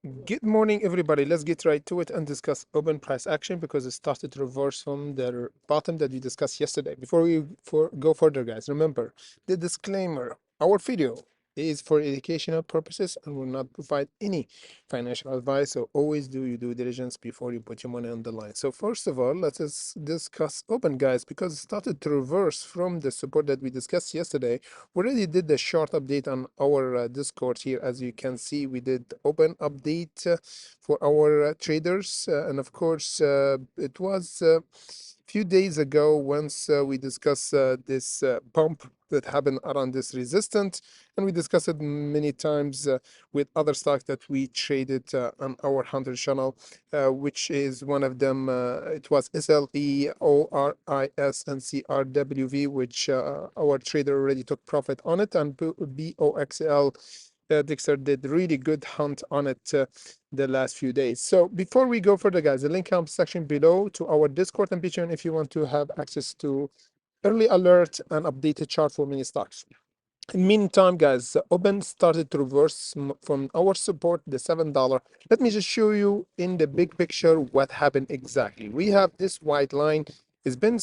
Good morning, everybody. Let's get right to it and discuss open price action because it started to reverse from the bottom that we discussed yesterday. Before we go further, guys, remember the disclaimer. Our video is for educational purposes and will not provide any financial advice. So always do your due diligence before you put your money on the line. So first of all, let us discuss open, guys, because it started to reverse from the support that we discussed yesterday. We already did the short update on our Discord here. As you can see, we did open update for our traders. And of course, it was a few days ago once we discussed this pump that happened around this resistance. And we discussed it many times with other stocks that we traded on our Hunter channel, which is one of them. It was SLE, ORIS, and CRWV, which our trader already took profit on it, and BOXL. Dixer did really good hunt on it the last few days. So before we go further, guys, the link comes section below to our Discord and Patreon if you want to have access to early alert and updated chart for many stocks. In the meantime, guys, Open started to reverse from our support, the $7. Let me just show you in the big picture what happened exactly. We have this white line. It's been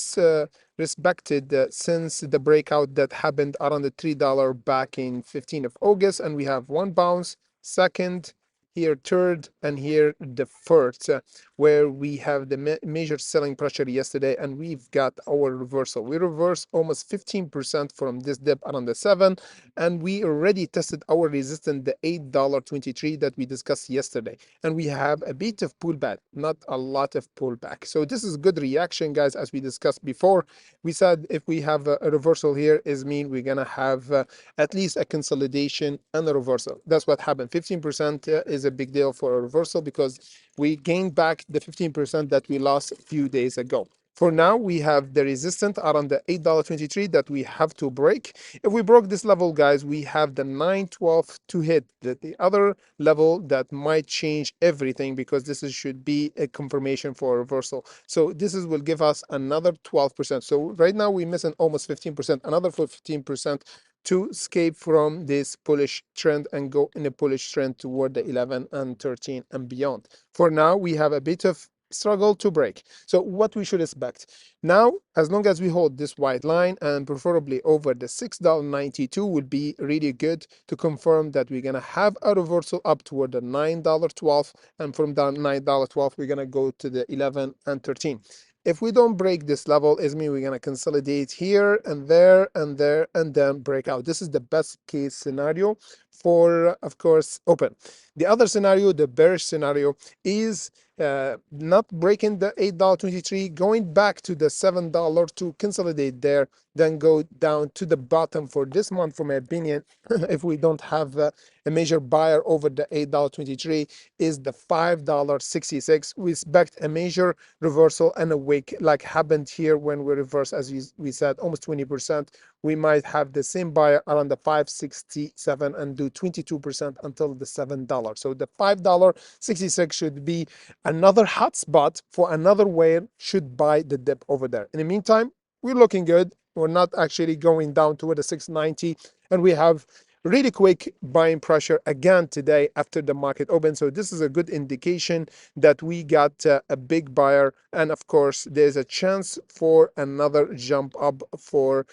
respected since the breakout that happened around the $3 back in 15th of August. And we have one bounce, second, here third, and here the fourth, where we have the major selling pressure yesterday, and we've got our reversal. We reversed almost 15% from this dip around the 7, and we already tested our resistance, the $8.23 that we discussed yesterday, and we have a bit of pullback, not a lot of pullback. So this is good reaction, guys. As we discussed before, we said if we have a reversal here is mean we're gonna have at least a consolidation and a reversal. That's what happened. 15% is a big deal for a reversal because we gained back the 15% that we lost a few days ago. For now, we have the resistance around the $8.23 that we have to break. If we broke this level, guys, we have the 912 to hit. The other level that might change everything because this should be a confirmation for a reversal. So this will give us another 12%. So right now we're missing almost 15%, another 15% to escape from this bullish trend and go in a bullish trend toward the 11 and 13 and beyond. For now, we have a bit of struggle to break. So what we should expect now, as long as we hold this white line and preferably over the $6.92 would be really good to confirm that we're gonna have a reversal up toward the $9.12, and from that $9.12 we're gonna go to the 11 and 13. If we don't break this level, it means we're gonna consolidate here and there and there and then break out. This is the best case scenario for, of course, open. The other scenario, the bearish scenario, is not breaking the $8.23, going back to the $7 to consolidate there, then go down to the bottom for this month, for my opinion. If we don't have a major buyer over the $8.23, is the $5.66. We expect a major reversal and a wick like happened here when we reverse, as we said, almost 20%. We might have the same buyer around the 567 and do 22% until the $7. So the $5.66 should be another hot spot for another whale should buy the dip over there. In the meantime, we're looking good. We're not actually going down toward the 690, and we have really quick buying pressure again today after the market opened. So this is a good indication that we got a big buyer, and of course there's a chance for another jump up for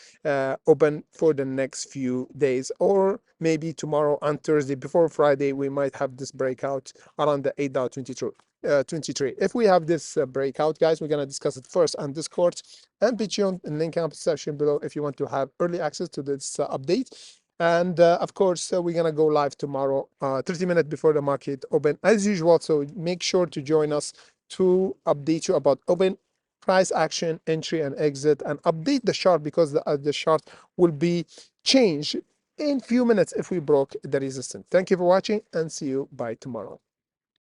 open for the next few days, or maybe tomorrow on Thursday before Friday we might have this breakout around the 8.23. 23. If we have this breakout, guys, we're gonna discuss it first on Discord and Patreon, and link in the section below if you want to have early access to this update. And of course, we're gonna go live tomorrow, 30 minutes before the market open as usual. So make sure to join us to update you about open price action, entry and exit, and update the chart because the chart will be changed in few minutes if we broke the resistance. Thank you for watching and see you by tomorrow.